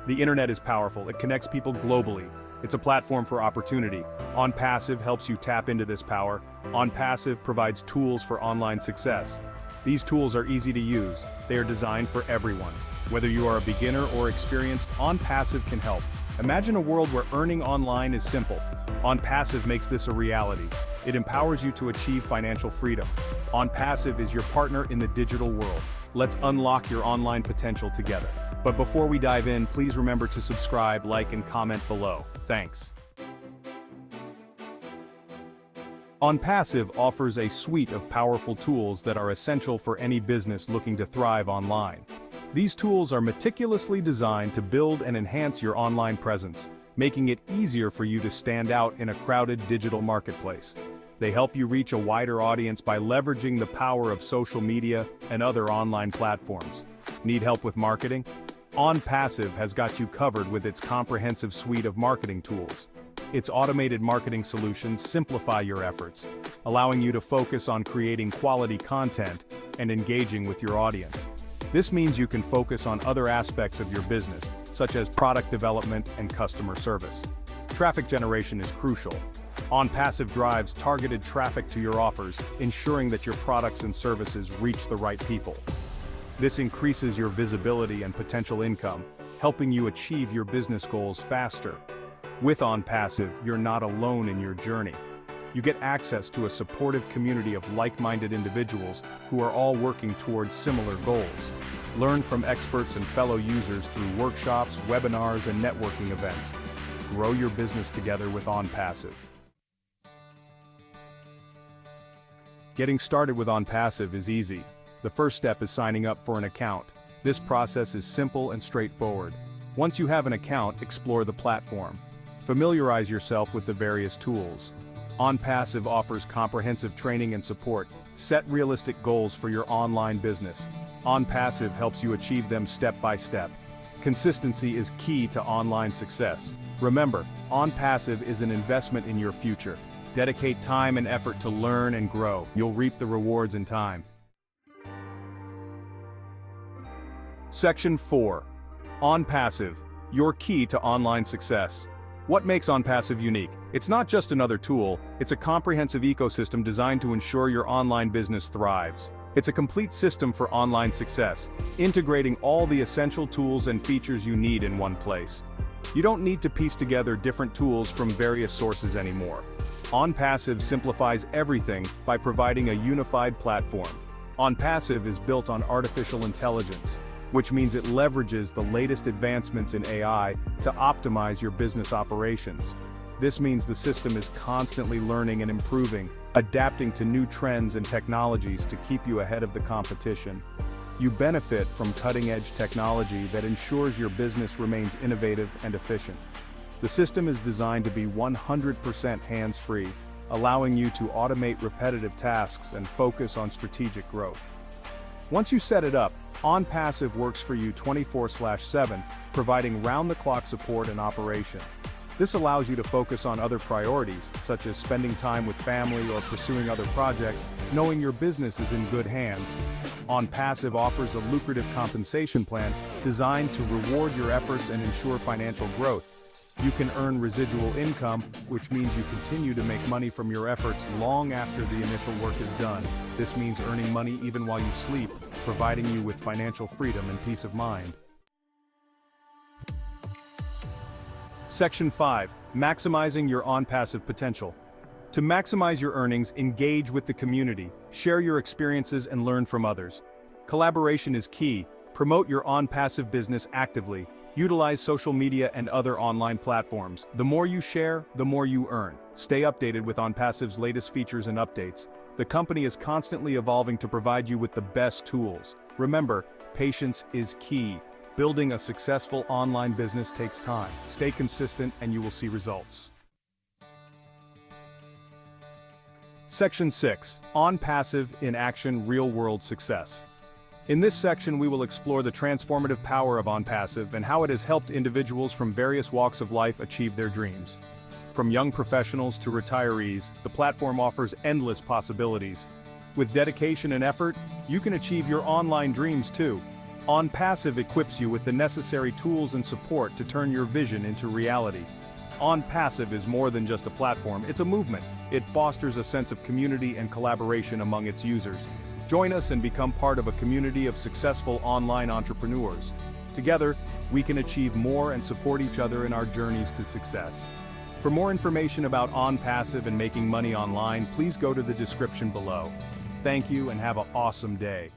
The internet is powerful, it connects people globally. It's a platform for opportunity. ONPASSIVE helps you tap into this power. ONPASSIVE provides tools for online success. These tools are easy to use. They are designed for everyone. Whether you are a beginner or experienced, ONPASSIVE can help. Imagine a world where earning online is simple. ONPASSIVE makes this a reality. It empowers you to achieve financial freedom. ONPASSIVE is your partner in the digital world. Let's unlock your online potential together. But before we dive in, please remember to subscribe, like, and comment below. Thanks. ONPASSIVE offers a suite of powerful tools that are essential for any business looking to thrive online. These tools are meticulously designed to build and enhance your online presence, making it easier for you to stand out in a crowded digital marketplace. They help you reach a wider audience by leveraging the power of social media and other online platforms. Need help with marketing? ONPASSIVE has got you covered with its comprehensive suite of marketing tools. Its automated marketing solutions simplify your efforts, allowing you to focus on creating quality content and engaging with your audience. This means you can focus on other aspects of your business, such as product development and customer service. Traffic generation is crucial. ONPASSIVE drives targeted traffic to your offers, ensuring that your products and services reach the right people. This increases your visibility and potential income, helping you achieve your business goals faster. With ONPASSIVE, you're not alone in your journey. You get access to a supportive community of like-minded individuals who are all working towards similar goals. Learn from experts and fellow users through workshops, webinars, and networking events. Grow your business together with ONPASSIVE. Getting started with ONPASSIVE is easy. The first step is signing up for an account. This process is simple and straightforward. Once you have an account, explore the platform. Familiarize yourself with the various tools. ONPASSIVE offers comprehensive training and support. Set realistic goals for your online business. ONPASSIVE helps you achieve them step by step. Consistency is key to online success. Remember, ONPASSIVE is an investment in your future. Dedicate time and effort to learn and grow. You'll reap the rewards in time. Section 4. ONPASSIVE, your key to online success. What makes ONPASSIVE unique? It's not just another tool, it's a comprehensive ecosystem designed to ensure your online business thrives. It's a complete system for online success, integrating all the essential tools and features you need in one place. You don't need to piece together different tools from various sources anymore. ONPASSIVE simplifies everything by providing a unified platform. ONPASSIVE is built on artificial intelligence, which means it leverages the latest advancements in AI to optimize your business operations. This means the system is constantly learning and improving, adapting to new trends and technologies to keep you ahead of the competition. You benefit from cutting-edge technology that ensures your business remains innovative and efficient. The system is designed to be 100% hands-free, allowing you to automate repetitive tasks and focus on strategic growth. Once you set it up, ONPASSIVE works for you 24/7, providing round-the-clock support and operation. This allows you to focus on other priorities, such as spending time with family or pursuing other projects, knowing your business is in good hands. ONPASSIVE offers a lucrative compensation plan designed to reward your efforts and ensure financial growth. You can earn residual income, which means you continue to make money from your efforts long after the initial work is done. This means earning money even while you sleep, providing you with financial freedom and peace of mind. Section 5. Maximizing your ONPASSIVE potential. To maximize your earnings, engage with the community, share your experiences and learn from others. Collaboration is key. Promote your ONPASSIVE business actively. Utilize social media and other online platforms. The more you share, the more you earn. Stay updated with ONPASSIVE's latest features and updates. The company is constantly evolving to provide you with the best tools. Remember, patience is key. Building a successful online business takes time. Stay consistent and you will see results. Section 6. ONPASSIVE in Action Real-World Success. In this section we will explore the transformative power of ONPASSIVE and how it has helped individuals from various walks of life achieve their dreams. From young professionals to retirees, the platform offers endless possibilities. With dedication and effort, you can achieve your online dreams too. ONPASSIVE equips you with the necessary tools and support to turn your vision into reality. ONPASSIVE is more than just a platform, it's a movement. It fosters a sense of community and collaboration among its users. Join us and become part of a community of successful online entrepreneurs. Together, we can achieve more and support each other in our journeys to success. For more information about ONPASSIVE and making money online, please go to the description below. Thank you and have an awesome day.